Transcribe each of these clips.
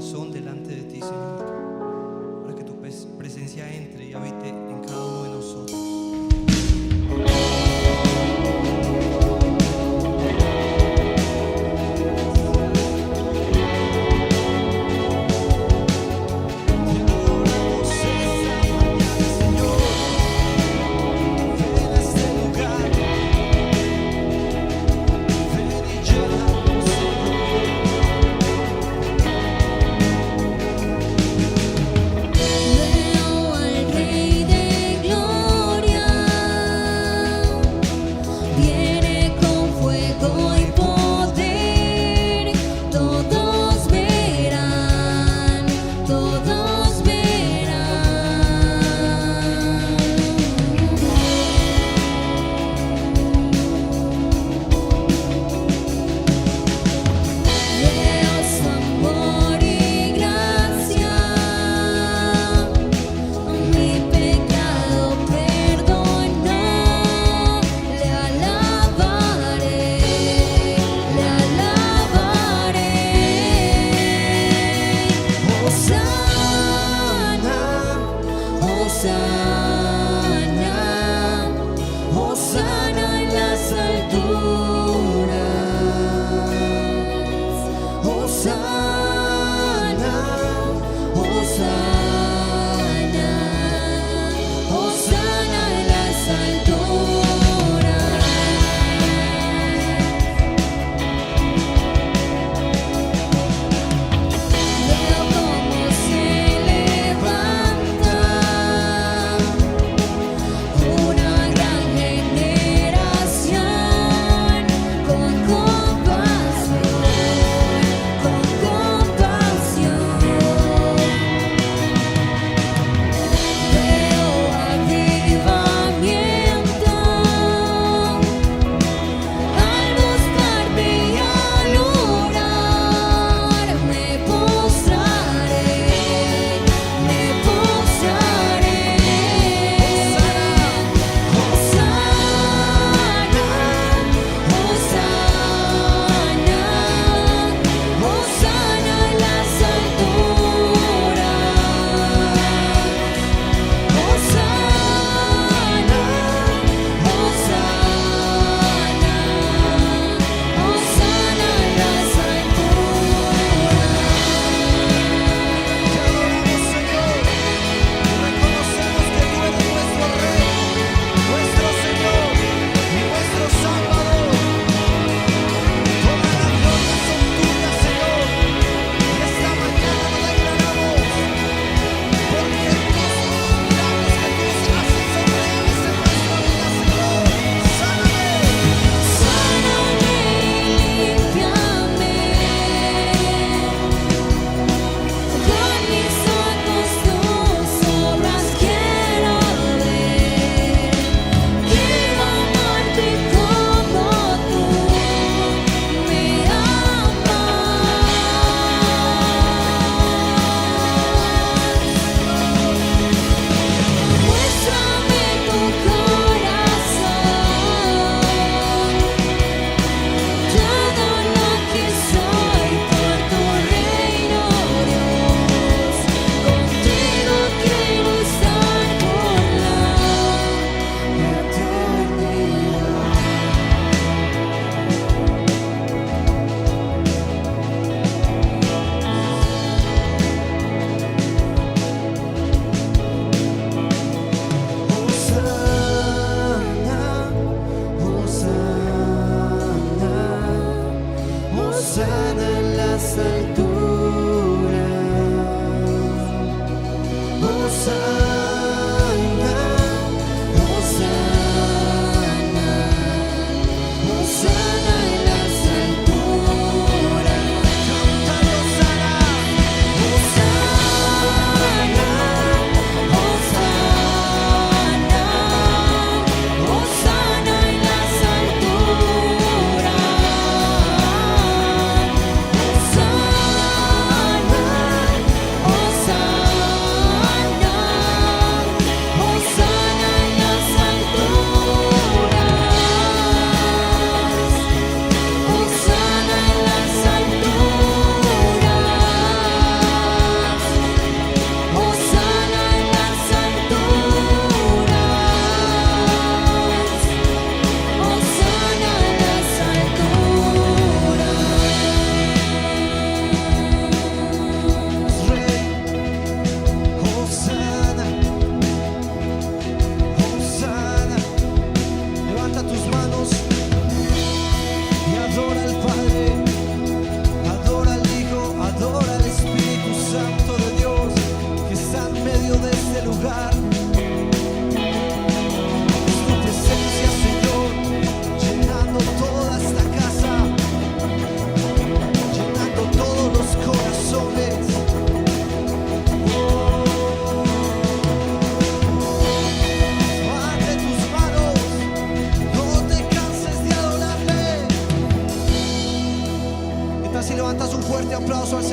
corazón delante de ti, Señor, para que tu presencia entre y habite en cada uno de nosotros. Veo al Rey de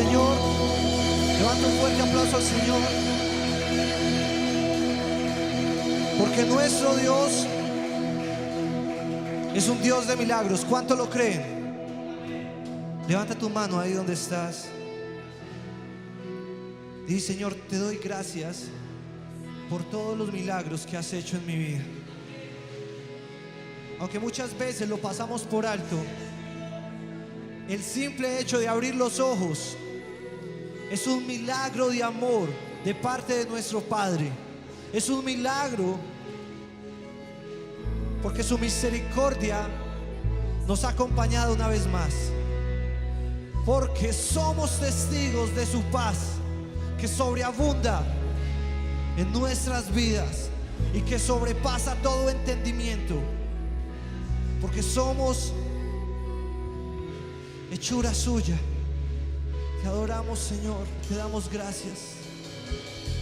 Señor? Levanta un fuerte aplauso al Señor. Porque nuestro Dios es un Dios de milagros. ¿Cuánto lo creen? Levanta tu mano ahí donde estás. Dice: Señor, te doy gracias por todos los milagros que has hecho en mi vida. Aunque muchas veces lo pasamos por alto, el simple hecho de abrir los ojos es un milagro de amor de parte de nuestro Padre. Es un milagro porque su misericordia nos ha acompañado una vez más. Porque somos testigos de su paz que sobreabunda en nuestras vidas y que sobrepasa todo entendimiento. Porque somos hechura suya. Te adoramos, Señor, te damos gracias.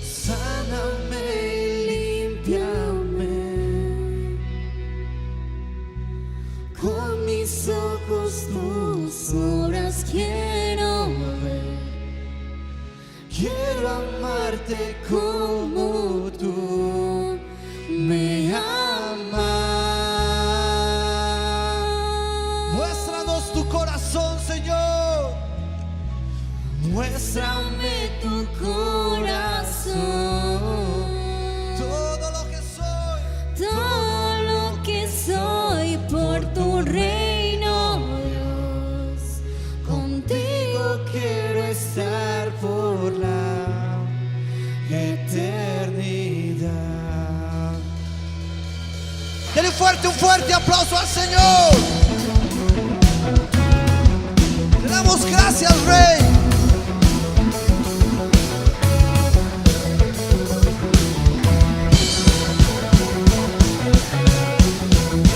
Sáname y límpiame. Con mis ojos tus obras quiero ver. Quiero amarte como tú me amas. Muéstranos tu corazón, Señor. Muéstrame tu corazón. Todo lo que soy, todo lo que soy por tu reino, Dios. Contigo quiero estar por la eternidad. denle un fuerte aplauso al Señor. Le damos gracias, Rey.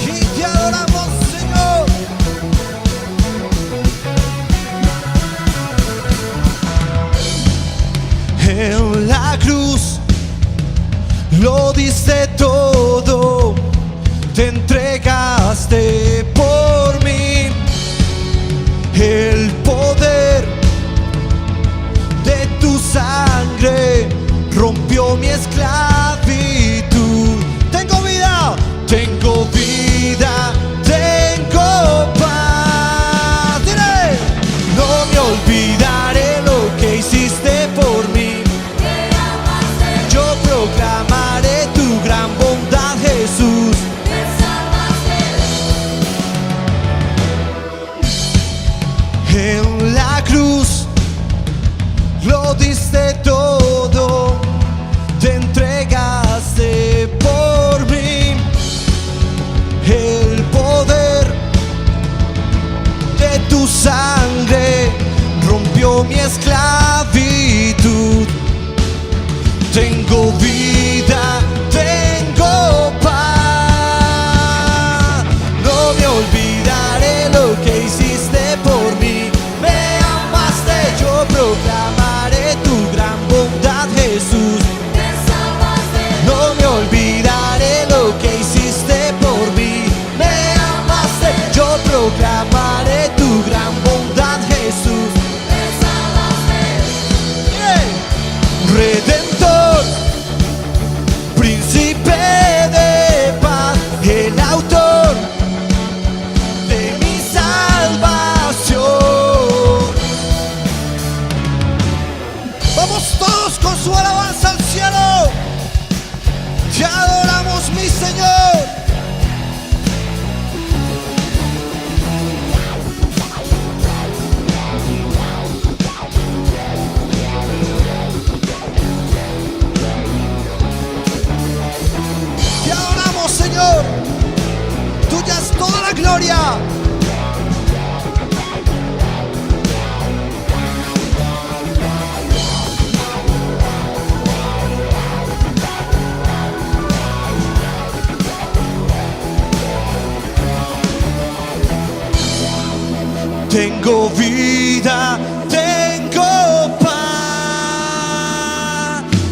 Y te adoramos, Señor. En la cruz lo diste todo, te entregaste por mí. El poder de tu sangre rompió mi esclavitud. Tengo vida, tengo vida, tengo paz. Dile: no me olvidaré lo que hiciste por mí. Yo proclamaré tu gran bondad, Jesús. En la cruz lo diste todo, te entregaste por mí. El poder de tu sangre rompió mi esclavitud. Tengo vida, tengo paz. No me olvidaré lo que hiciste por mí. Me amaste, yo proclamaré tu gran bondad, Jesús. No me olvidaré lo que hiciste por mí. Me amaste, yo proclamaré tu gran bondad, Jesús. Redentor, príncipe de paz, el autor de mi salvación. Vamos todos con su alabanza al cielo. Te adoramos, mi Señor. Te adoramos, Señor. Tuya es toda la gloria. Tengo vida, tengo paz.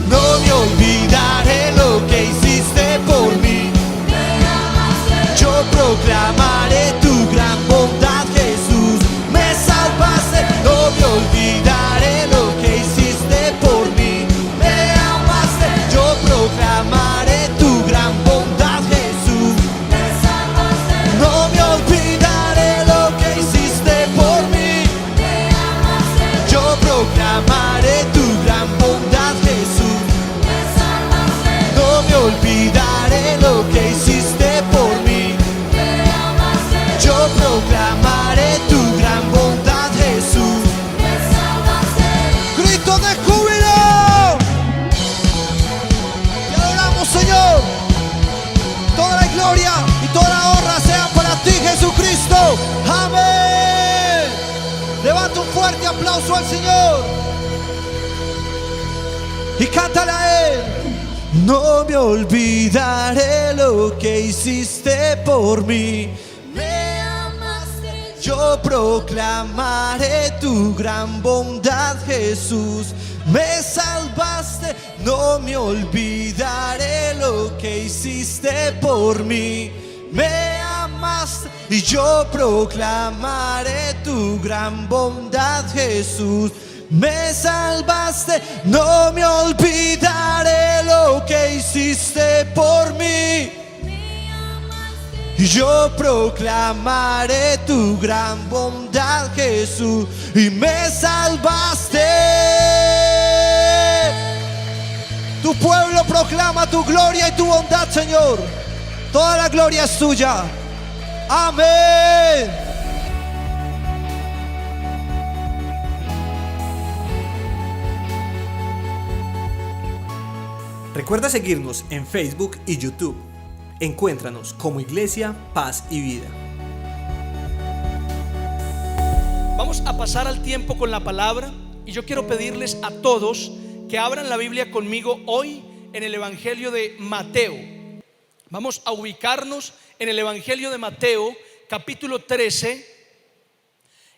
No me olvidaré lo que hiciste por mí. Yo proclamaré tu gran bondad, Jesús. Me salvaste, no me olvidaré gritos de júbilo. Te adoramos, Señor. Toda la gloria y toda la honra sean para ti, Jesucristo. Amén. Levanta un fuerte aplauso al Señor y cántale a Él. No me olvidaré lo que hiciste por mí. Me amaste, Yo proclamaré tu gran bondad, Jesús. Me salvaste, no me olvidaré lo que hiciste por mí. Me amaste y yo proclamaré tu gran bondad, Jesús. Me salvaste, no me olvidaré lo que hiciste por mí. me amaste. Y yo proclamaré tu gran bondad, Jesús, y me salvaste. Tu pueblo proclama tu gloria y tu bondad, Señor. Toda la gloria es tuya. Amén. Recuerda seguirnos en Facebook y YouTube. Encuéntranos como Iglesia Paz y Vida. Vamos a pasar al tiempo con la palabra y yo quiero pedirles a todos que abran la Biblia conmigo hoy en el Evangelio de Mateo. Vamos a ubicarnos en el Evangelio de Mateo, capítulo 13,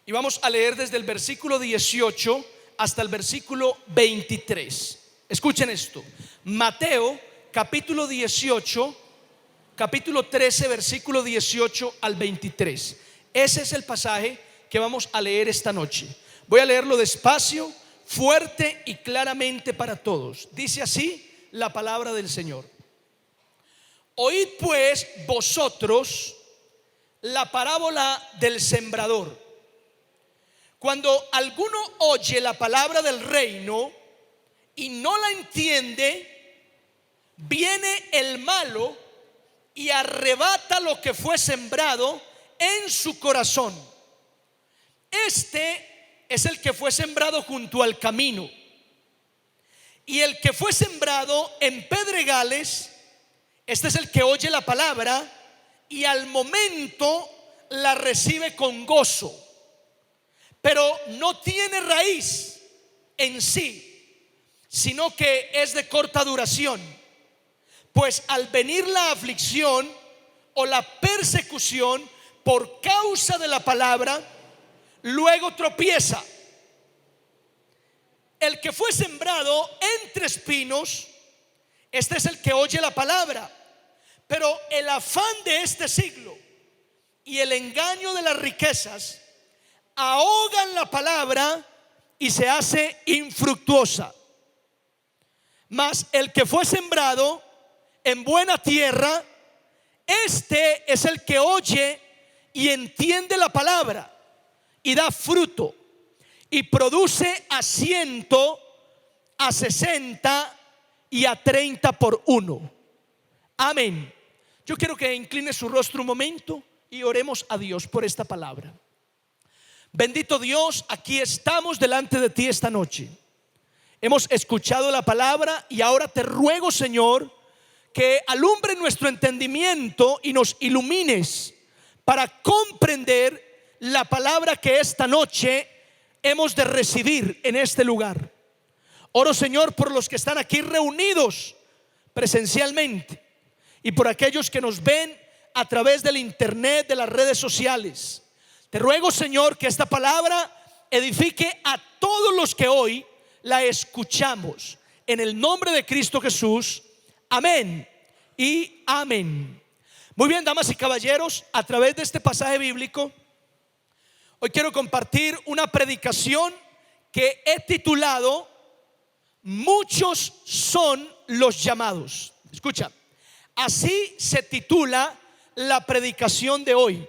y vamos a leer desde el versículo 18 hasta el versículo 23. Escuchen esto. Mateo, capítulo 18, capítulo 13, versículo 18 al 23. Ese es el pasaje que vamos a leer esta noche. Voy a leerlo despacio, fuerte y claramente para todos. Dice así la palabra del Señor. Oíd pues vosotros la parábola del sembrador. Cuando alguno oye la palabra del reino y no la entiende, viene el malo y arrebata lo que fue sembrado en su corazón. Este es el que fue sembrado junto al camino. Y el que fue sembrado en pedregales, este es el que oye la palabra y al momento la recibe con gozo, pero no tiene raíz en sí, sino que es de corta duración. Pues al venir la aflicción o la persecución por causa de la palabra, luego tropieza. El que fue sembrado entre espinos, este es el que oye la palabra, pero el afán de este siglo y el engaño de las riquezas ahogan la palabra y se hace infructuosa. Mas el que fue sembrado en buena tierra, este es el que oye y entiende la palabra y da fruto y produce a 100, a 60 y a 30 por uno. Amén. Yo quiero que incline su rostro un momento y oremos a Dios por esta palabra. Bendito Dios, aquí estamos delante de ti esta noche. Hemos escuchado la palabra y ahora te ruego, Señor, que alumbre nuestro entendimiento y nos ilumines para comprender la palabra que esta noche hemos de recibir en este lugar. Oro, Señor, por los que están aquí reunidos presencialmente y por aquellos que nos ven a través del internet, de las redes sociales. Te ruego, Señor, que esta palabra edifique a todos los que hoy la escuchamos. En el nombre de Cristo Jesús. Amén y amén. Muy bien, damas y caballeros, a través de este pasaje bíblico, hoy quiero compartir una predicación que he titulado Muchos son los llamados. Escucha, así se titula la predicación de hoy.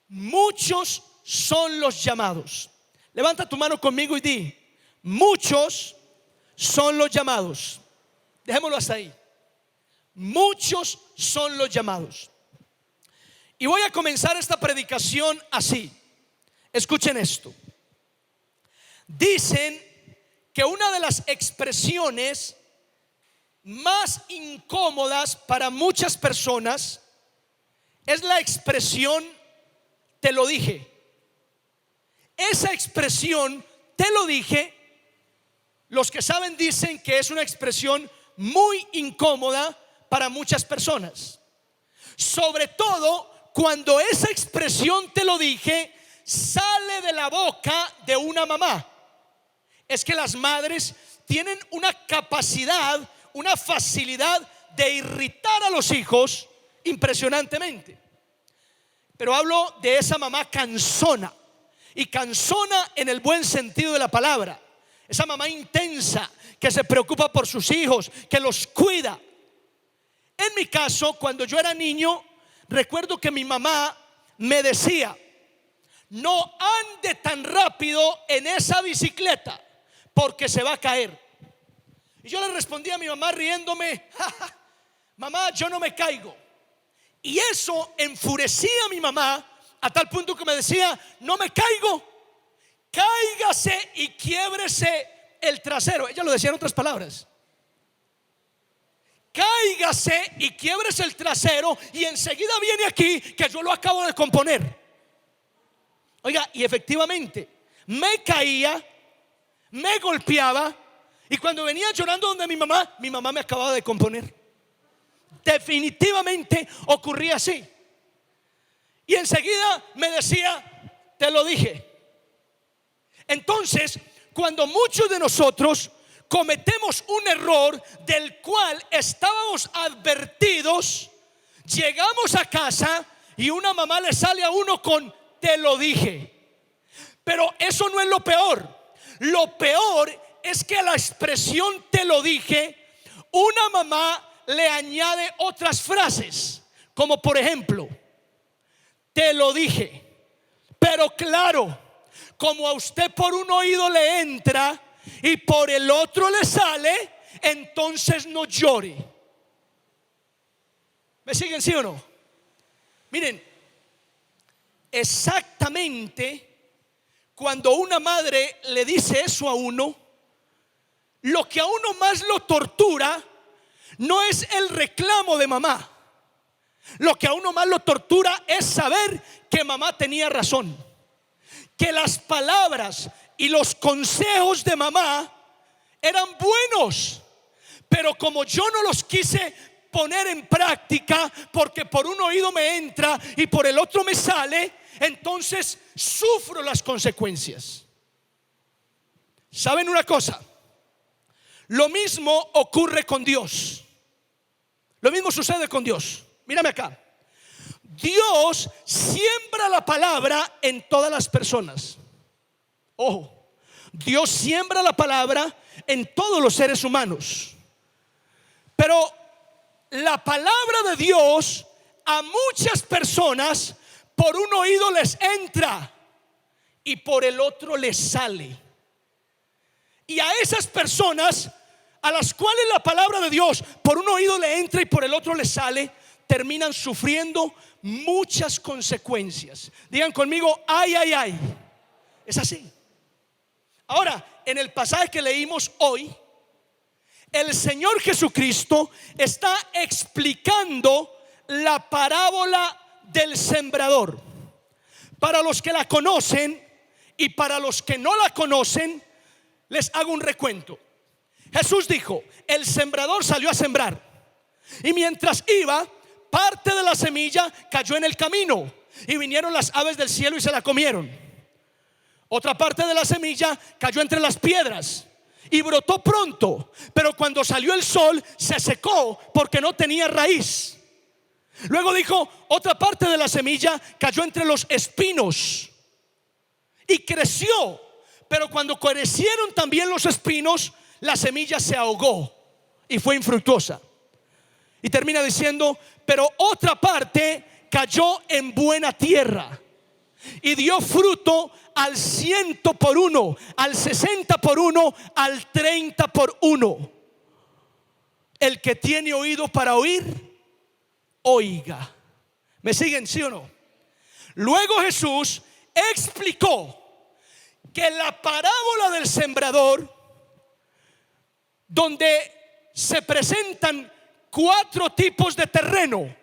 Muchos son los llamados. Levanta tu mano conmigo y di: muchos son los llamados. Dejémoslo hasta ahí. Muchos son los llamados. Y voy a comenzar esta predicación así. Escuchen esto. Dicen que una de las expresiones más incómodas para muchas personas es la expresión te lo dije. Esa expresión te lo dije, los que saben dicen que es una expresión muy incómoda para muchas personas, sobre todo cuando esa expresión te lo dije sale de la boca de una mamá. Es que las madres tienen una capacidad, una facilidad de irritar a los hijos impresionantemente. Pero hablo de esa mamá cansona, y cansona en el buen sentido de la palabra. Esa mamá intensa que se preocupa por sus hijos, que los cuida. En mi caso, cuando yo era niño, recuerdo que mi mamá me decía: no ande tan rápido en esa bicicleta porque se va a caer. Y yo le respondía a mi mamá riéndome: ja, ja, mamá, yo no me caigo. Y eso enfurecía a mi mamá a tal punto que me decía: no me caigo, cáigase y quiébrese el trasero. Ella lo decía en otras palabras: cáigase y quiébrese el trasero y enseguida viene aquí que yo lo acabo de componer. Oiga, y efectivamente me caía, me golpeaba, y cuando venía llorando donde mi mamá me acababa de componer. Definitivamente ocurría así. Y enseguida me decía: te lo dije. Entonces, cuando muchos de nosotros cometemos un error del cual estábamos advertidos, llegamos a casa y una mamá le sale a uno con te lo dije. Pero eso no es lo peor. Lo peor es que a la expresión te lo dije, una mamá le añade otras frases, como por ejemplo: te lo dije, pero claro, como a usted por un oído le entra y por el otro le sale, entonces no llore. ¿Me siguen, sí o no? Miren, exactamente cuando una madre le dice eso a uno, lo que a uno más lo tortura no es el reclamo de mamá. Lo que a uno más lo tortura es saber que mamá tenía razón, que las palabras y los consejos de mamá eran buenos, pero como yo no los quise poner en práctica porque por un oído me entra y por el otro me sale, entonces sufro las consecuencias. ¿Saben una cosa? Lo mismo ocurre con Dios. Lo mismo sucede con Dios. Mírame acá. Dios siembra la palabra en todas las personas. Ojo, Dios siembra la palabra en todos los seres humanos. Pero la palabra de Dios a muchas personas por un oído les entra y por el otro les sale. Y a esas personas a las cuales la palabra de Dios por un oído le entra y por el otro le sale, terminan sufriendo muchas consecuencias. Digan conmigo: ay, ay, ay. Es así. Ahora, en el pasaje que leímos hoy, el Señor Jesucristo está explicando la parábola del sembrador. Para los que la conocen y para los que no la conocen, les hago un recuento. Jesús dijo: el sembrador salió a sembrar, y mientras iba, parte de la semilla cayó en el camino, y vinieron las aves del cielo y se la comieron. Otra parte de la semilla cayó entre las piedras y brotó pronto, pero cuando salió el sol se secó porque no tenía raíz. Luego dijo: otra parte de la semilla cayó entre los espinos y creció, pero cuando crecieron también los espinos, la semilla se ahogó y fue infructuosa. Y termina diciendo: pero otra parte cayó en buena tierra y dio fruto al 100 por 1, al 60 por 1, al 30 por 1. El que tiene oído para oír, oiga. ¿Me siguen, sí o no? Luego Jesús explicó que la parábola del sembrador donde se presentan 4 tipos de terreno: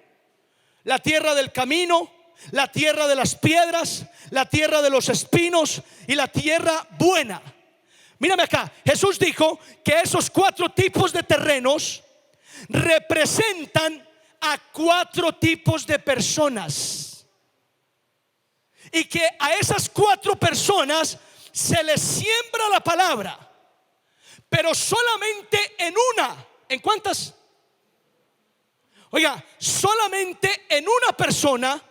la tierra del camino, la tierra de las piedras, la tierra de los espinos y la tierra buena. Mírame acá, Jesús dijo que esos 4 tipos de terrenos representan a 4 tipos de personas, y que a esas 4 personas se les siembra la palabra, pero solamente en una. ¿En cuántas? Oiga, solamente en una persona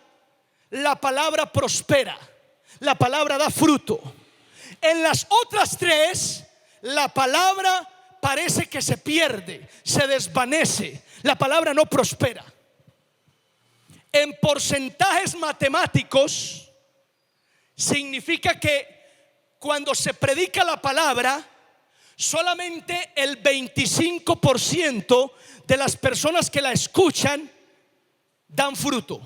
la palabra prospera, la palabra da fruto. En las otras 3 la palabra parece que se pierde, se desvanece, la palabra no prospera. En porcentajes matemáticos significa que cuando se predica la palabra, solamente el 25% de las personas que la escuchan dan fruto.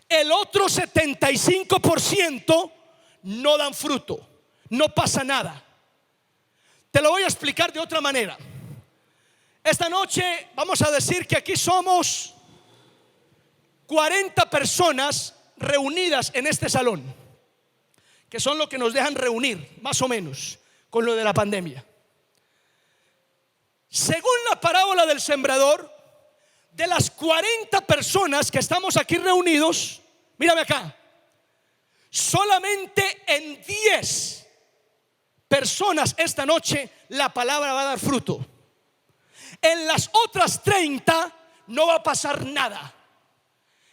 El otro 75% no dan fruto, no pasa nada. Te lo voy a explicar de otra manera. Esta noche vamos a decir que aquí somos 40 personas reunidas en este salón, que son lo que nos dejan reunir, más o menos, con lo de la pandemia. Según la parábola del sembrador, de las 40 personas que estamos aquí reunidos, mírame acá, solamente en 10 personas esta noche la palabra va a dar fruto. En las otras 30 no va a pasar nada.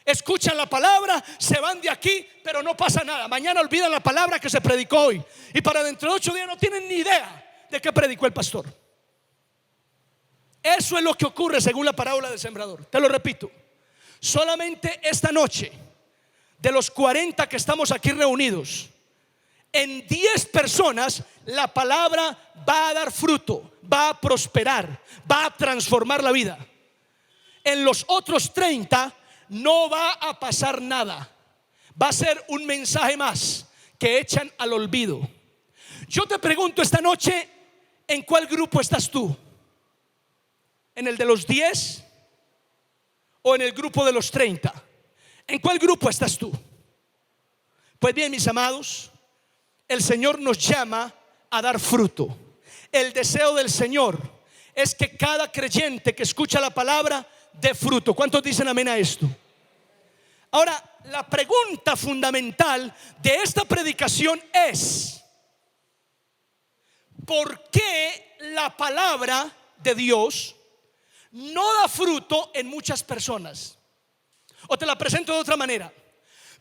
Escuchan la palabra, se van de aquí, pero no pasa nada. Mañana olvidan la palabra que se predicó hoy, y para dentro de 8 días no tienen ni idea de qué predicó el pastor. Eso es lo que ocurre según la parábola del sembrador. Te lo repito, solamente esta noche, de los 40 que estamos aquí reunidos, en 10 personas la palabra va a dar fruto, va a prosperar, va a transformar la vida. En los otros 30 no va a pasar nada. Va a ser un mensaje más que echan al olvido. Yo te pregunto esta noche, ¿en cuál grupo estás tú? ¿En el de los 10 o en el grupo de los 30? ¿En cuál grupo estás tú? Pues bien, mis amados, el Señor nos llama a dar fruto. El deseo del Señor es que cada creyente que escucha la palabra dé fruto. ¿Cuántos dicen amén a esto? Ahora, la pregunta fundamental de esta predicación es: ¿por qué la palabra de Dios no da fruto en muchas personas? O te la presento de otra manera: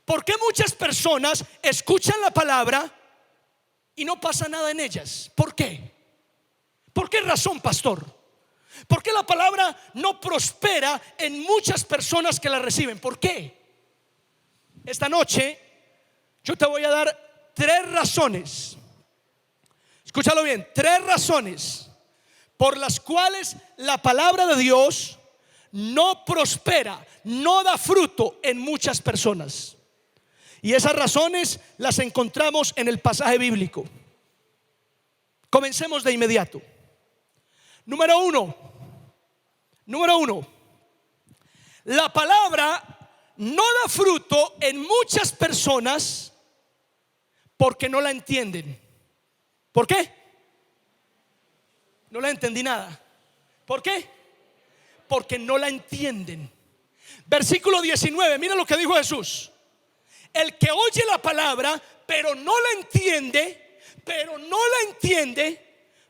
¿por qué muchas personas escuchan la palabra y no pasa nada en ellas? ¿Por qué? ¿Por qué razón, pastor? ¿Por qué la palabra no prospera en muchas personas que la reciben? ¿Por qué? Esta noche yo te voy a dar 3 razones. Escúchalo bien, 3 razones por las cuales la palabra de Dios no prospera, no da fruto en muchas personas. Y esas razones las encontramos en el pasaje bíblico. Comencemos de inmediato. Número uno, la palabra no da fruto en muchas personas porque no la entienden. ¿Por qué? No la entendí nada. ¿Por qué? Porque no la entienden. Versículo 19, mira lo que dijo Jesús: el que oye la palabra pero no la entiende,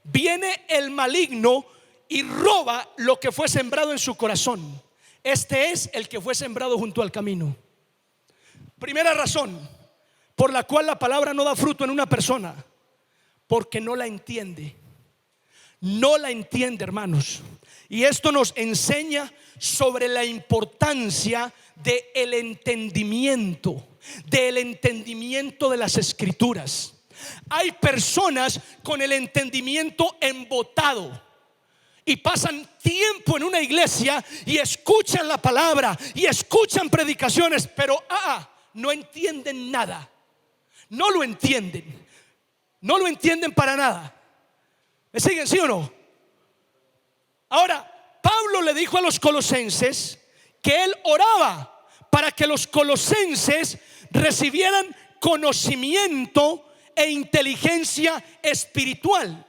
viene el maligno y roba lo que fue sembrado en su corazón. Este es el que fue sembrado junto al camino. Primera razón por la cual la palabra no da fruto en una persona: porque no la entiende. No la entiende, hermanos. Y esto nos enseña sobre la importancia del entendimiento de las escrituras. Hay personas con el entendimiento embotado y pasan tiempo en una iglesia y escuchan la palabra y escuchan predicaciones, pero no entienden nada. No lo entienden. No lo entienden para nada. ¿Me siguen, sí o no? Ahora, Pablo le dijo a los colosenses que él oraba para que los colosenses recibieran conocimiento e inteligencia espiritual,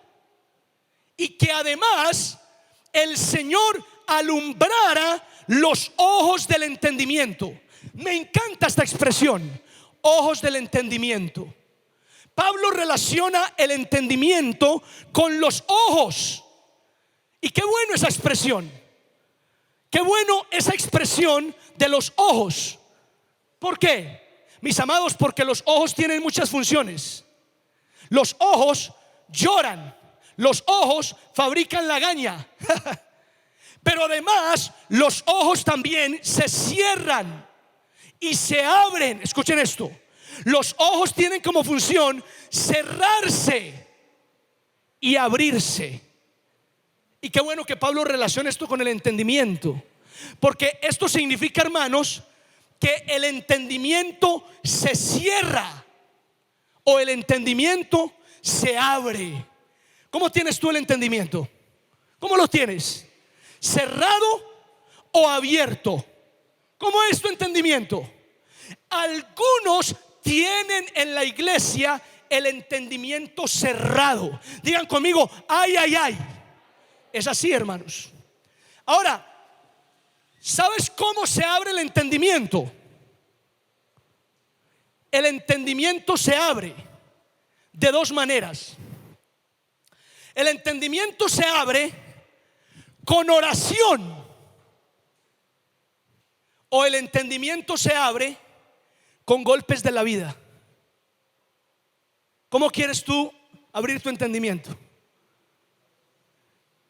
y que además el Señor alumbrara los ojos del entendimiento. Me encanta esta expresión, ojos del entendimiento. Pablo relaciona el entendimiento con los ojos. Y qué bueno esa expresión. Qué bueno esa expresión de los ojos. ¿Por qué? Mis amados, porque los ojos tienen muchas funciones. Los ojos lloran. Los ojos fabrican lagaña. Pero además, los ojos también se cierran y se abren. Escuchen esto. Los ojos tienen como función cerrarse y abrirse. Y qué bueno que Pablo relaciona esto con el entendimiento, porque esto significa, hermanos, que el entendimiento se cierra o el entendimiento se abre. ¿Cómo tienes tú el entendimiento? ¿Cómo lo tienes? ¿Cerrado o abierto? ¿Cómo es tu entendimiento? Algunos tienen en la iglesia el entendimiento cerrado. Digan conmigo, ay, ay, ay. Es así, hermanos. Ahora, ¿sabes cómo se abre el entendimiento? El entendimiento se abre de dos maneras. El entendimiento se abre con oración, o el entendimiento se abre con golpes de la vida. ¿Cómo quieres tú abrir tu entendimiento?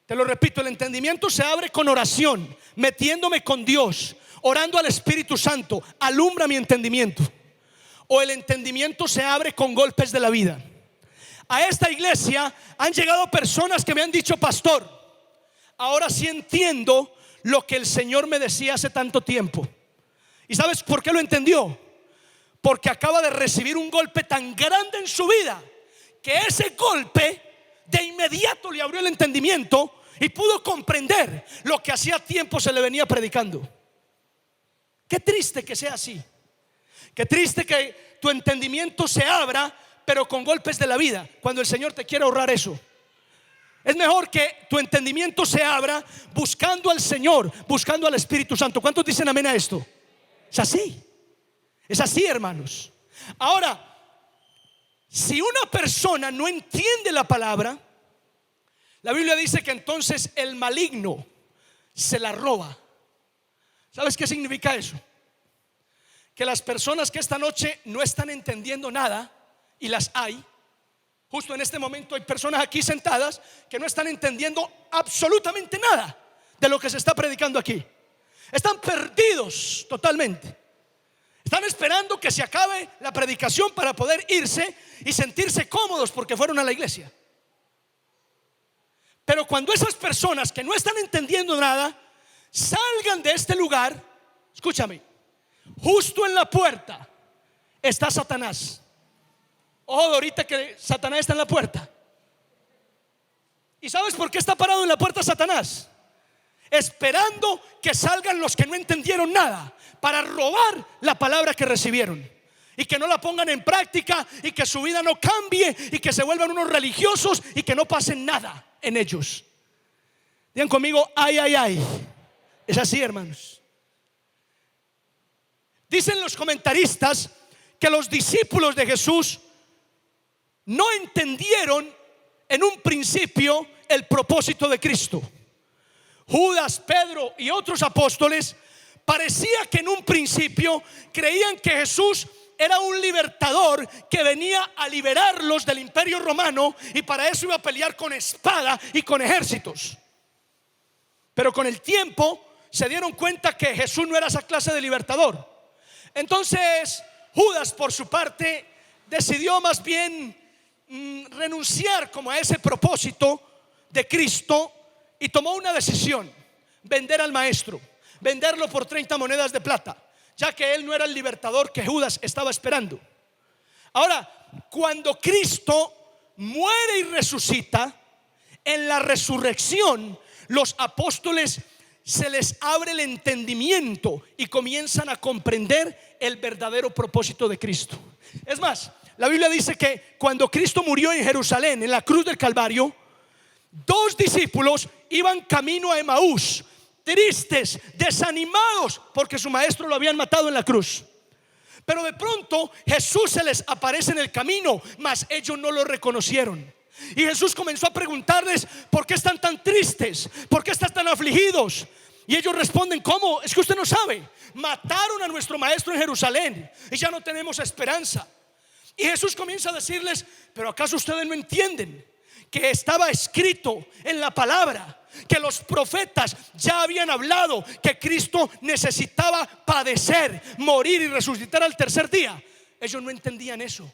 Te lo repito, el entendimiento se abre con oración, metiéndome con Dios, orando al Espíritu Santo, alumbra mi entendimiento. O el entendimiento se abre con golpes de la vida. A esta iglesia han llegado personas que me han dicho: pastor, ahora sí entiendo lo que el Señor me decía hace tanto tiempo. ¿Y sabes por qué lo entendió? Porque acaba de recibir un golpe tan grande en su vida, que ese golpe de inmediato le abrió el entendimiento y pudo comprender lo que hacía tiempo se le venía predicando. Qué triste que sea así. Qué triste que tu entendimiento se abra, pero con golpes de la vida, cuando el Señor te quiere ahorrar eso. Es mejor que tu entendimiento se abra buscando al Señor, buscando al Espíritu Santo. ¿Cuántos dicen amén a esto? Es así. Es así, hermanos. Ahora, si una persona no entiende la palabra, la Biblia dice que entonces el maligno se la roba. ¿Sabes qué significa eso? Que las personas que esta noche no están entendiendo nada, y las hay, justo en este momento hay personas aquí sentadas que no están entendiendo absolutamente nada de lo que se está predicando aquí. Están perdidos totalmente. Están esperando que se acabe la predicación para poder irse y sentirse cómodos porque fueron a la iglesia. Pero cuando esas personas que no están entendiendo nada salgan de este lugar, escúchame, justo en la puerta está Satanás. Ojo, ahorita que Satanás está en la puerta. ¿Y sabes por qué está parado en la puerta Satanás? Esperando que salgan los que no entendieron nada, para robar la palabra que recibieron y que no la pongan en práctica, y que su vida no cambie, y que se vuelvan unos religiosos y que no pasen nada en ellos. Digan conmigo, ay, ay, ay. Es así, hermanos. Dicen los comentaristas que los discípulos de Jesús no entendieron en un principio el propósito de Cristo. Judas, Pedro y otros apóstoles parecía que en un principio creían que Jesús era un libertador que venía a liberarlos del imperio romano, y para eso iba a pelear con espada y con ejércitos. Pero con el tiempo se dieron cuenta que Jesús no era esa clase de libertador. Entonces Judas, por su parte, decidió más bien renunciar como a ese propósito de Cristo, y tomó una decisión: vender al maestro, venderlo por 30 monedas de plata, ya que él no era el libertador que Judas estaba esperando. Ahora, cuando Cristo muere y resucita, en la resurrección los apóstoles se les abre el entendimiento y comienzan a comprender el verdadero propósito de Cristo. Es más, la Biblia dice que cuando Cristo murió en Jerusalén, en la cruz del Calvario, 2 discípulos iban camino a Emaús, tristes, desanimados, porque su maestro lo habían matado en la cruz. Pero de pronto Jesús se les aparece en el camino, mas ellos no lo reconocieron. Y Jesús comenzó a preguntarles: ¿por qué están tan tristes? ¿Por qué están tan afligidos? Y ellos responden: ¿cómo? Es que usted no sabe. Mataron a nuestro maestro en Jerusalén y ya no tenemos esperanza. Y Jesús comienza a decirles: ¿pero acaso ustedes no entienden que estaba escrito en la palabra, que los profetas ya habían hablado que Cristo necesitaba padecer, morir y resucitar al tercer día? Ellos no entendían eso.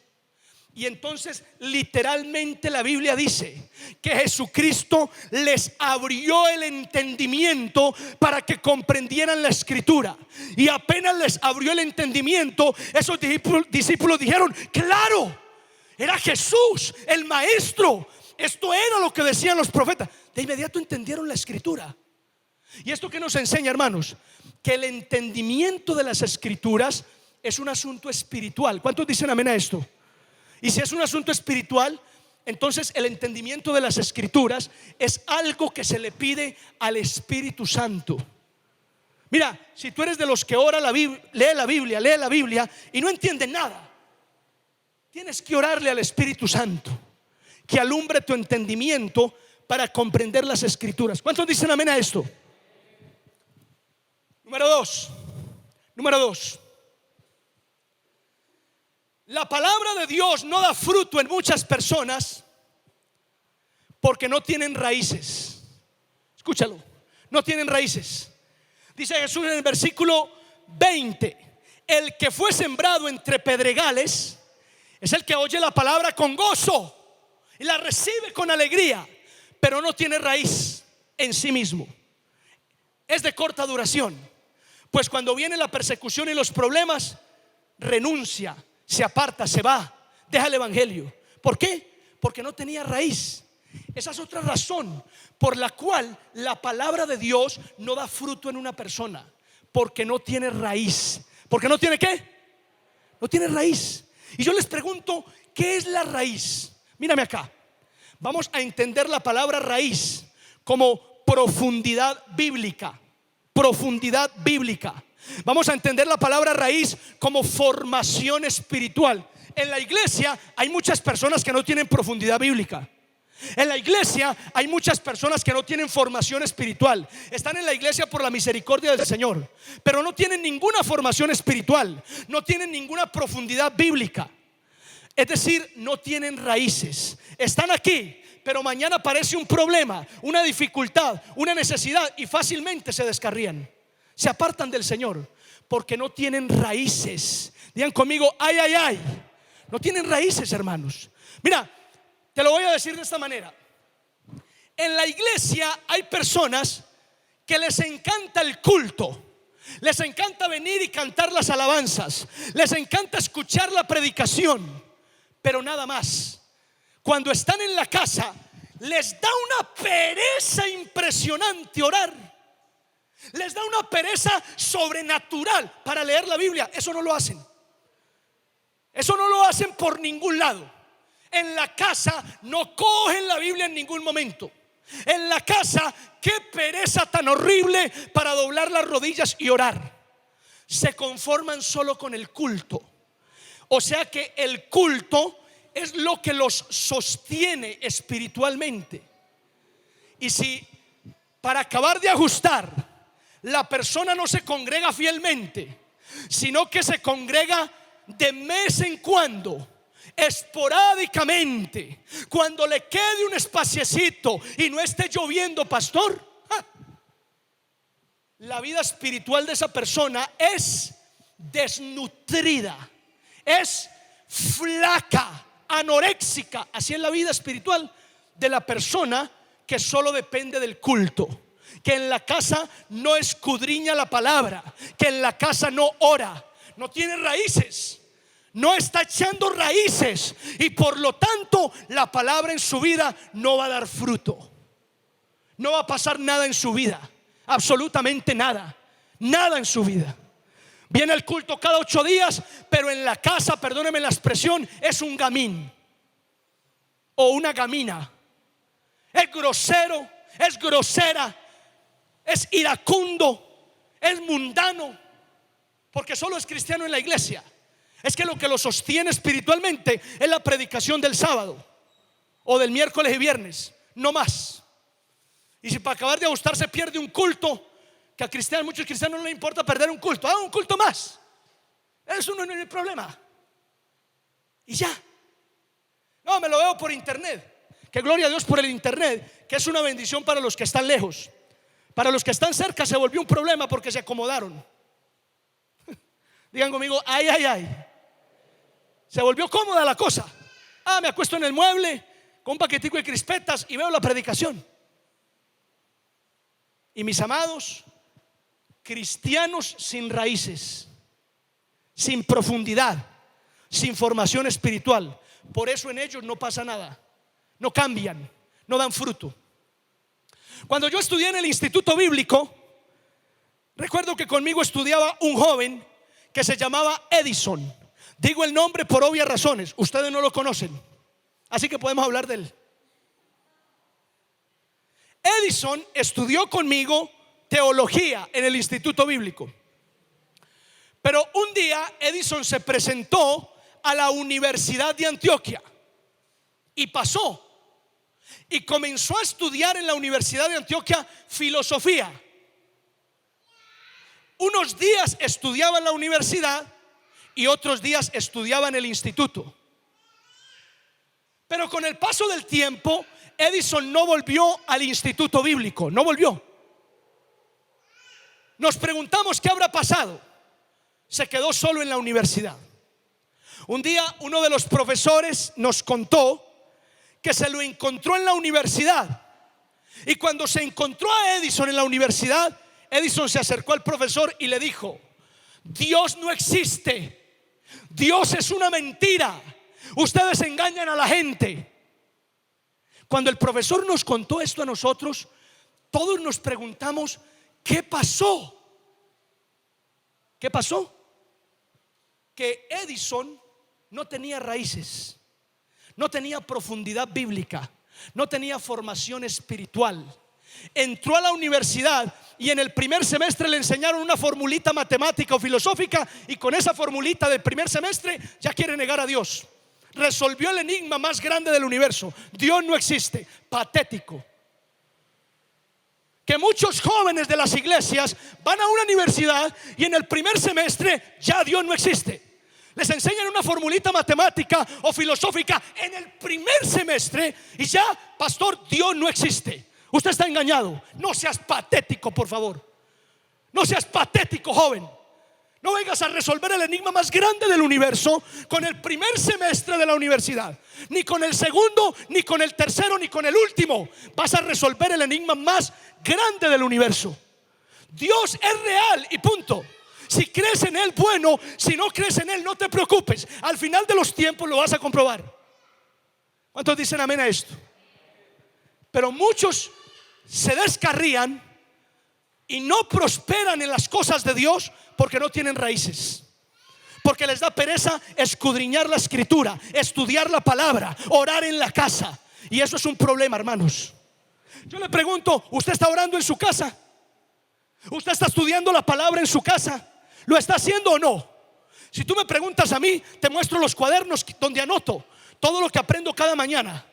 Y entonces literalmente la Biblia dice que Jesucristo les abrió el entendimiento para que comprendieran la escritura. Y apenas les abrió el entendimiento, esos discípulos dijeron: claro, era Jesús, el maestro. Esto era lo que decían los profetas. De inmediato entendieron la escritura. ¿Y esto qué nos enseña, hermanos? Que el entendimiento de las escrituras es un asunto espiritual. ¿Cuántos dicen amén a esto? Y si es un asunto espiritual, entonces el entendimiento de las escrituras es algo que se le pide al Espíritu Santo. Mira, si tú eres de los que ora lee la Biblia y no entiende nada, tienes que orarle al Espíritu Santo que alumbre tu entendimiento para comprender las escrituras. ¿Cuántos dicen amén a esto? Número dos. La palabra de Dios no da fruto en muchas personas porque no tienen raíces. Escúchalo, no tienen raíces. Dice Jesús en el versículo 20: el que fue sembrado entre pedregales es el que oye la palabra con gozo y la recibe con alegría, pero no tiene raíz en sí mismo. Es de corta duración, pues cuando viene la persecución y los problemas, renuncia, se aparta, se va, deja el evangelio. ¿Por qué? Porque no tenía raíz. Esa es otra razón por la cual la palabra de Dios no da fruto en una persona, porque no tiene raíz. ¿Porque no tiene qué? No tiene raíz. Y yo les pregunto, ¿qué es la raíz? Mírame acá. Vamos a entender la palabra raíz como profundidad bíblica. Profundidad bíblica. Vamos a entender la palabra raíz como formación espiritual. En la iglesia hay muchas personas que no tienen profundidad bíblica. En la iglesia hay muchas personas que no tienen formación espiritual. Están en la iglesia por la misericordia del Señor, pero no tienen ninguna formación espiritual, no tienen ninguna profundidad bíblica. Es decir, no tienen raíces. Están aquí, pero mañana aparece un problema, una dificultad, una necesidad y fácilmente se descarrían, se apartan del Señor porque no tienen raíces. Digan conmigo: ay, ay, ay. No tienen raíces, hermanos. Mira, te lo voy a decir de esta manera. En la iglesia hay personas que les encanta el culto, les encanta venir y cantar las alabanzas, les encanta escuchar la predicación, pero nada más. Cuando están en la casa, les da una pereza impresionante orar. Les da una pereza sobrenatural para leer la Biblia. Eso no lo hacen. Eso no lo hacen por ningún lado. En la casa no cogen la Biblia en ningún momento. En la casa, qué pereza tan horrible para doblar las rodillas y orar. Se conforman solo con el culto. O sea que el culto es lo que los sostiene espiritualmente. Y si para acabar de ajustar, la persona no se congrega fielmente, sino que se congrega de vez en cuando, esporádicamente, cuando le quede un espaciecito y no esté lloviendo, pastor, la vida espiritual de esa persona es desnutrida, es flaca, anoréxica. Así es la vida espiritual de la persona que solo depende del culto, que en la casa no escudriña la palabra, que en la casa no ora, no tiene raíces, no está echando raíces, y por lo tanto la palabra en su vida no va a dar fruto. no va a pasar nada en su vida. Absolutamente nada. Nada en su vida. Viene al culto cada 8 días, pero en la casa, perdóneme la expresión, es un gamín o una gamina. Es grosero, es grosera, es iracundo, es mundano, porque solo es cristiano en la iglesia. Es que lo que lo sostiene espiritualmente es la predicación del sábado o del miércoles y viernes, no más. Y si para acabar de ajustarse pierde un culto, que a muchos cristianos no les importa perder un culto, un culto más, eso no es el problema. Y ya. No, me lo veo por internet. Que gloria a Dios por el internet, que es una bendición para los que están lejos. Para los que están cerca se volvió un problema porque se acomodaron. Digan conmigo, ay, ay, ay. Se volvió cómoda la cosa. Me acuesto en el mueble con un paquetico de crispetas y veo la predicación. Y mis amados, cristianos sin raíces, sin profundidad, sin formación espiritual. Por eso en ellos no pasa nada. No cambian, no dan fruto. Cuando yo estudié en el instituto bíblico, recuerdo que conmigo estudiaba un joven que se llamaba Edison. Digo el nombre por obvias razones, ustedes no lo conocen, así que podemos hablar de él. Edison estudió conmigo teología en el instituto bíblico. Pero un día Edison se presentó a la Universidad de Antioquia y pasó y comenzó a estudiar en la Universidad de Antioquia filosofía. Unos días estudiaba en la universidad y otros días estudiaba en el instituto. Pero con el paso del tiempo, Edison no volvió al instituto bíblico, no volvió. Nos preguntamos qué habrá pasado. Se quedó solo en la universidad. Un día uno de los profesores nos contó que se lo encontró en la universidad. Y cuando se encontró a Edison en la universidad, Edison se acercó al profesor y le dijo: Dios no existe. Dios es una mentira. Ustedes engañan a la gente. Cuando el profesor nos contó esto a nosotros, todos nos preguntamos: ¿qué pasó? ¿Qué pasó? Que Edison no tenía raíces, no tenía profundidad bíblica, no tenía formación espiritual. Entró a la universidad y en el primer semestre le enseñaron una formulita matemática o filosófica, y con esa formulita del primer semestre ya quiere negar a Dios. Resolvió el enigma más grande del universo: Dios no existe. Patético. Que muchos jóvenes de las iglesias van a una universidad y en el primer semestre ya Dios no existe. Les enseñan una formulita matemática o filosófica en el primer semestre y ya, pastor, Dios no existe. Usted está engañado. No seas patético, por favor. No seas patético, joven. No vengas a resolver el enigma más grande del universo con el primer semestre de la universidad, ni con el segundo, ni con el tercero, ni con el último. Vas a resolver el enigma más grande del universo. Dios es real y punto. Si crees en Él, bueno. Si no crees en Él, no te preocupes. Al final de los tiempos lo vas a comprobar. ¿Cuántos dicen amén a esto? Pero muchos se descarrían y no prosperan en las cosas de Dios porque no tienen raíces, porque les da pereza escudriñar la escritura, estudiar la palabra, orar en la casa. Y eso es un problema, hermanos. Yo le pregunto: ¿usted está orando en su casa? ¿Usted está estudiando la palabra en su casa? ¿Lo está haciendo o no? Si tú me preguntas a mí, te muestro los cuadernos donde anoto todo lo que aprendo cada mañana.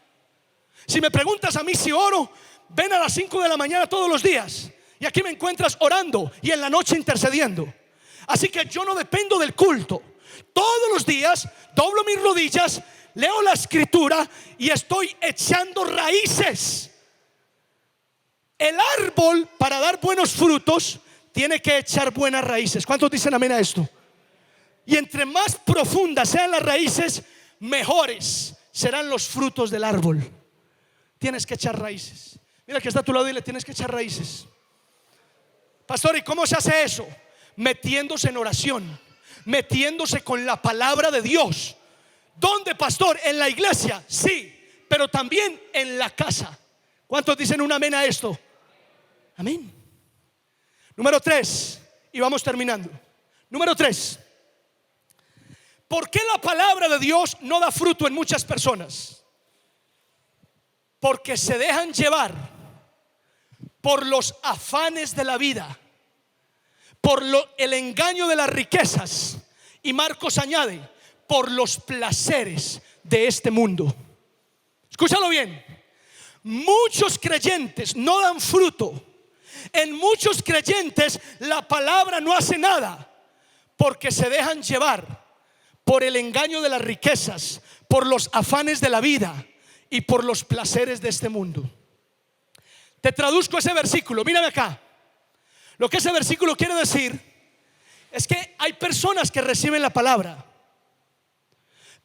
Si me preguntas a mí si oro, ven a las 5 de la mañana todos los días y aquí me encuentras orando y en la noche intercediendo. Así que yo no dependo del culto. Todos los días doblo mis rodillas, leo la escritura y estoy echando raíces. El árbol, para dar buenos frutos, tiene que echar buenas raíces. ¿Cuántos dicen amén a esto? Y entre más profundas sean las raíces, mejores serán los frutos del árbol. Tienes que echar raíces. Mira que está a tu lado y le tienes que echar raíces. Pastor, ¿y cómo se hace eso? Metiéndose en oración, metiéndose con la palabra de Dios. ¿Dónde, pastor? En la iglesia, sí, pero también en la casa. ¿Cuántos dicen un amén a esto? Amén. Número 3, y vamos terminando. Número 3. ¿Por qué la palabra de Dios no da fruto en muchas personas? Porque se dejan llevar por los afanes de la vida, por el engaño de las riquezas. Y Marcos añade, por los placeres de este mundo. Escúchalo bien. Muchos creyentes no dan fruto. En muchos creyentes la palabra no hace nada, porque se dejan llevar por el engaño de las riquezas, por los afanes de la vida y por los placeres de este mundo. Te traduzco ese versículo, mírame acá. Lo que ese versículo quiere decir es que hay personas que reciben la palabra,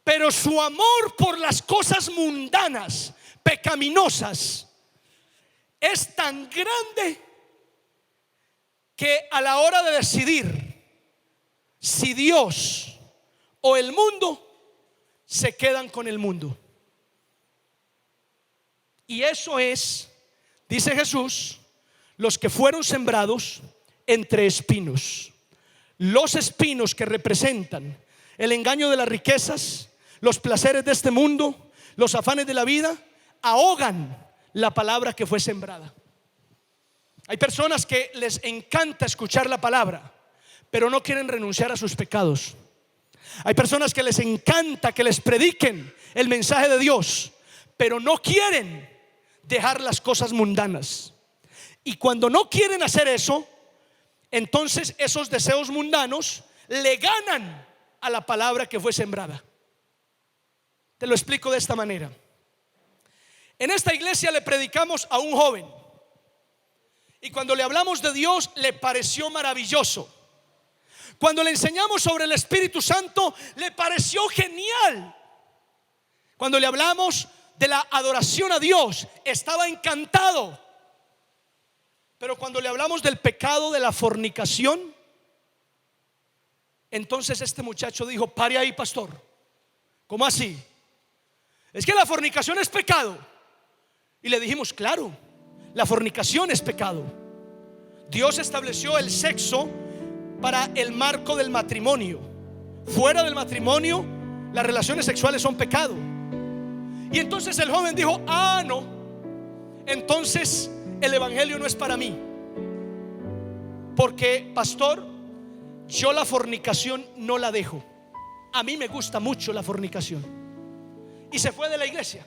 pero su amor por las cosas mundanas, pecaminosas, es tan grande que a la hora de decidir si Dios o el mundo, se quedan con el mundo. Y eso es, dice Jesús, los que fueron sembrados entre espinos. Los espinos que representan el engaño de las riquezas, los placeres de este mundo, los afanes de la vida, ahogan la palabra que fue sembrada. Hay personas que les encanta escuchar la palabra, pero no quieren renunciar a sus pecados. Hay personas que les encanta que les prediquen el mensaje de Dios, pero no quieren dejar las cosas mundanas. Y cuando no quieren hacer eso, entonces esos deseos mundanos le ganan a la palabra que fue sembrada. Te lo explico de esta manera. En esta iglesia le predicamos a un joven, y cuando le hablamos de Dios le pareció maravilloso. Cuando le enseñamos sobre el Espíritu Santo le pareció genial. Cuando le hablamos de la adoración a Dios estaba encantado. Pero cuando le hablamos del pecado de la fornicación, entonces este muchacho dijo: pare ahí, pastor. ¿Cómo así? Es que la fornicación es pecado. Y le dijimos: claro, la fornicación es pecado. Dios estableció el sexo para el marco del matrimonio. Fuera del matrimonio, las relaciones sexuales son pecado. Y entonces el joven dijo: ah, no, entonces el evangelio no es para mí, porque, pastor, yo la fornicación no la dejo. A mí me gusta mucho la fornicación. Y se fue de la iglesia.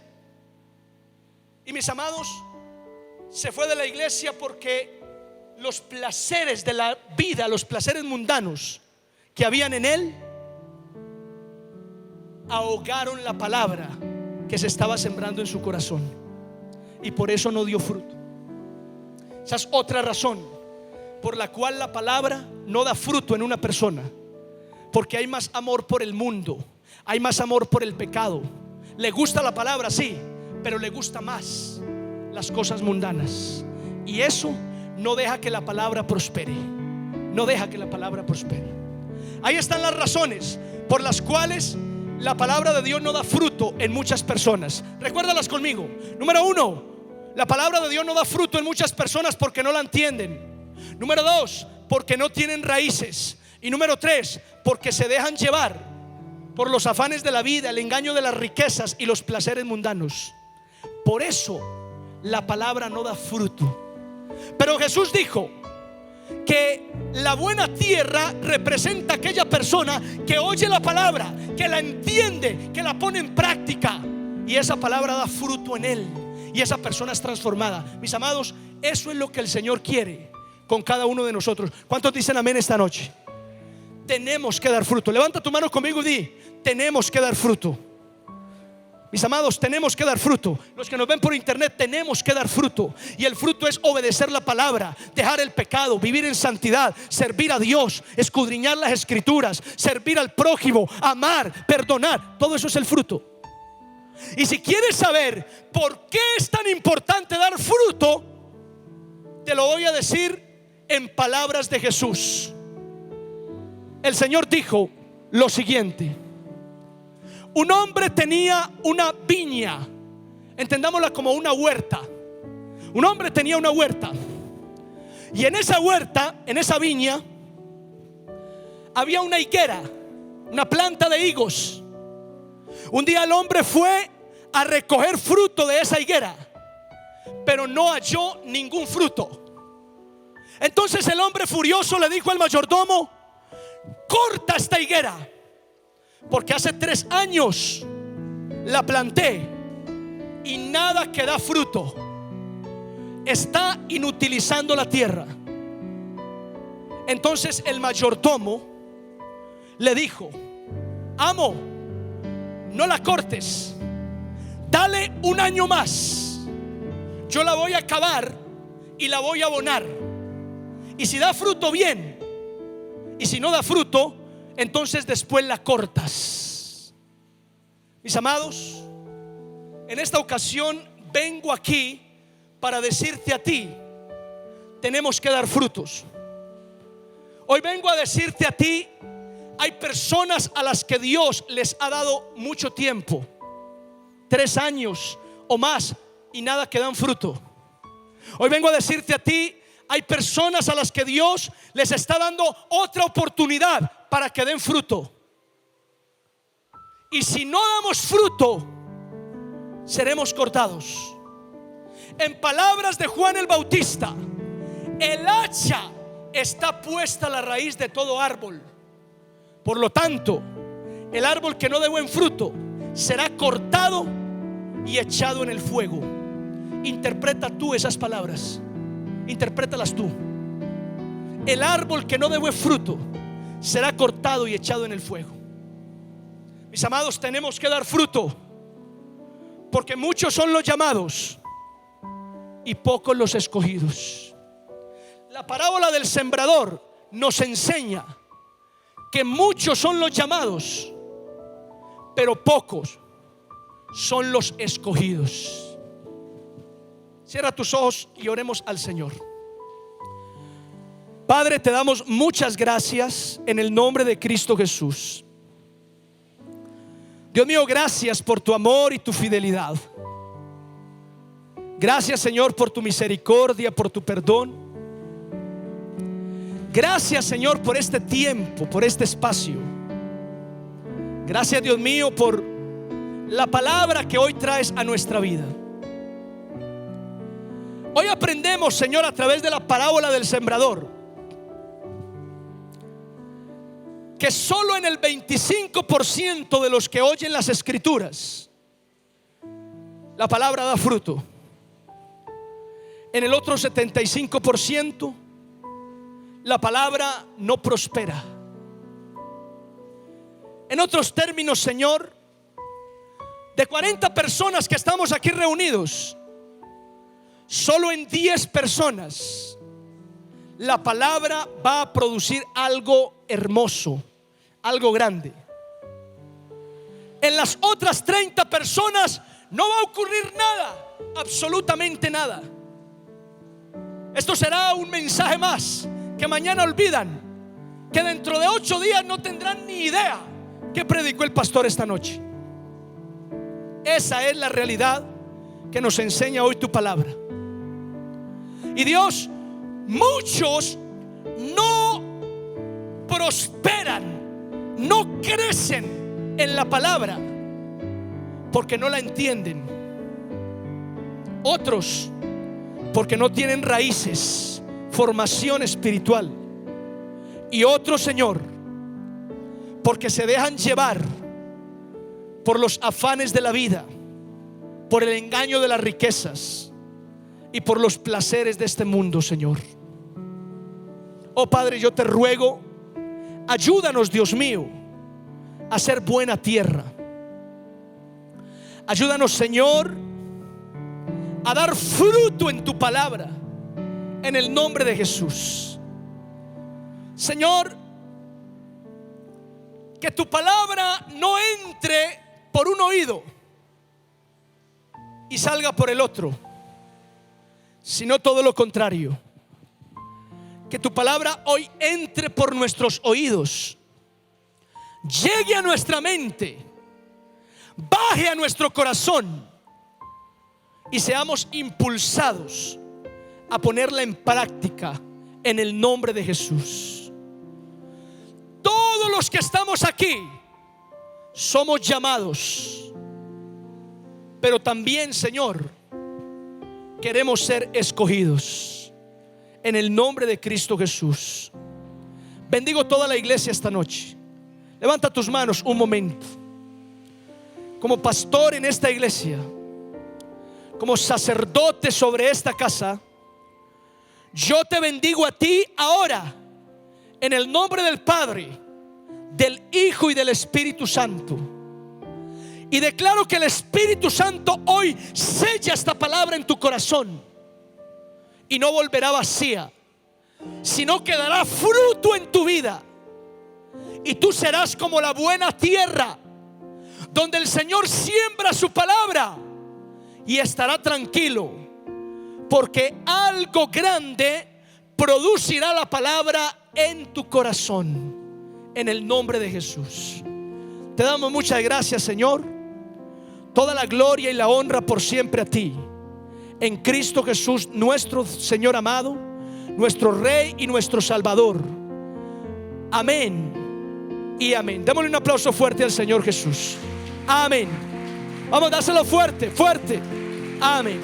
Y mis amados, se fue de la iglesia porque los placeres de la vida, los placeres mundanos que habían en él, ahogaron la palabra que se estaba sembrando en su corazón, y por eso no dio fruto. Esa es otra razón por la cual la palabra no da fruto en una persona, porque hay más amor por el mundo, hay más amor por el pecado. Le gusta la palabra, sí, pero le gusta más las cosas mundanas, y eso no deja que la palabra prospere. No deja que la palabra prospere. Ahí están las razones por las cuales la palabra de Dios no da fruto en muchas personas. Recuérdalas conmigo. Número 1, la palabra de Dios no da fruto en muchas personas porque no la entienden. Número 2, porque no tienen raíces. Y número 3, porque se dejan llevar por los afanes de la vida, el engaño de las riquezas y los placeres mundanos. Por eso la palabra no da fruto. Pero Jesús dijo que la buena tierra representa a aquella persona que oye la palabra, que la entiende, que la pone en práctica, y esa palabra da fruto en él, y esa persona es transformada. Mis amados, eso es lo que el Señor quiere con cada uno de nosotros. ¿Cuántos dicen amén esta noche? Tenemos que dar fruto. Levanta tu mano conmigo y di: tenemos que dar fruto. Mis amados, tenemos que dar fruto. Los que nos ven por internet, tenemos que dar fruto. Y el fruto es obedecer la palabra, dejar el pecado, vivir en santidad, servir a Dios, escudriñar las escrituras, servir al prójimo, amar, perdonar. Todo eso es el fruto. Y si quieres saber por qué es tan importante dar fruto, te lo voy a decir en palabras de Jesús. El Señor dijo lo siguiente: un hombre tenía una viña, entendámosla como una huerta. Un hombre tenía una huerta, Y en esa huerta, en esa viña, había una higuera, una planta de higos. Un día el hombre fue a recoger fruto de esa higuera, pero no halló ningún fruto. Entonces el hombre furioso le dijo al mayordomo: corta esta higuera, porque hace 3 años la planté y nada que da fruto. Está inutilizando la tierra. Entonces el mayordomo le dijo: amo, no la cortes, dale 1 año más. Yo la voy a cavar y la voy a abonar. Y si da fruto, bien. Y si no da fruto, entonces después la cortas. Mis amados, en esta ocasión vengo aquí para decirte a ti: tenemos que dar frutos. Hoy vengo a decirte a ti: hay personas a las que Dios les ha dado mucho tiempo, 3 años o más, y nada que dan fruto. Hoy vengo a decirte a ti: hay personas a las que Dios les está dando otra oportunidad para que den fruto. Y si no damos fruto, seremos cortados. En palabras de Juan el Bautista, el hacha está puesta a la raíz de todo árbol. Por lo tanto, el árbol que no dé buen fruto será cortado y echado en el fuego. Interpreta tú esas palabras. Interprétalas tú. El árbol que no dé buen fruto será cortado y echado en el fuego. Mis amados, tenemos que dar fruto, porque muchos son los llamados y pocos los escogidos. La parábola del sembrador nos enseña que muchos son los llamados, pero pocos son los escogidos. Cierra tus ojos y oremos al Señor. Padre, te damos muchas gracias en el nombre de Cristo Jesús. Dios mío, gracias por tu amor y tu fidelidad. Gracias, Señor, por tu misericordia, por tu perdón. Gracias, Señor, por este tiempo, por este espacio. Gracias, Dios mío, por la palabra que hoy traes a nuestra vida. Hoy aprendemos, Señor, a través de la parábola del sembrador, que solo en el 25% de los que oyen las escrituras la palabra da fruto. En el otro 75% la palabra no prospera. En otros términos, Señor, de 40 personas que estamos aquí reunidos, solo en 10 personas la palabra va a producir algo hermoso, algo grande. En las otras 30 personas no va a ocurrir nada, absolutamente nada. Esto será un mensaje más que mañana olvidan, que dentro de 8 días no tendrán ni idea qué predicó el pastor esta noche. Esa es la realidad que nos enseña hoy tu palabra. Y Dios, muchos no prosperan, no crecen en la palabra porque no la entienden. Otros porque no tienen raíces, formación espiritual. Y otros, Señor, porque se dejan llevar por los afanes de la vida, por el engaño de las riquezas y por los placeres de este mundo, Señor. Oh Padre, yo te ruego, ayúdanos, Dios mío, a ser buena tierra. Ayúdanos, Señor, a dar fruto en tu palabra, en el nombre de Jesús. Señor, que tu palabra no entre por un oído y salga por el otro, sino todo lo contrario. Que tu palabra hoy entre por nuestros oídos, llegue a nuestra mente, baje a nuestro corazón y seamos impulsados a ponerla en práctica en el nombre de Jesús. Todos los que estamos aquí somos llamados, pero también, Señor, queremos ser escogidos en el nombre de Cristo Jesús. Bendigo toda la iglesia esta noche. Levanta tus manos un momento. Como pastor en esta iglesia, como sacerdote sobre esta casa, yo te bendigo a ti ahora en el nombre del Padre, del Hijo y del Espíritu Santo. Y declaro que el Espíritu Santo hoy sella esta palabra en tu corazón y no volverá vacía, sino que dará fruto en tu vida. Y tú serás como la buena tierra donde el Señor siembra su palabra, y estará tranquilo, porque algo grande producirá la palabra en tu corazón, en el nombre de Jesús. Te damos muchas gracias, Señor. Toda la gloria y la honra por siempre a ti, en Cristo Jesús, nuestro Señor amado, nuestro Rey y nuestro Salvador. Amén y amén. Démosle un aplauso fuerte al Señor Jesús. Amén. Vamos a dárselo fuerte, fuerte. Amén.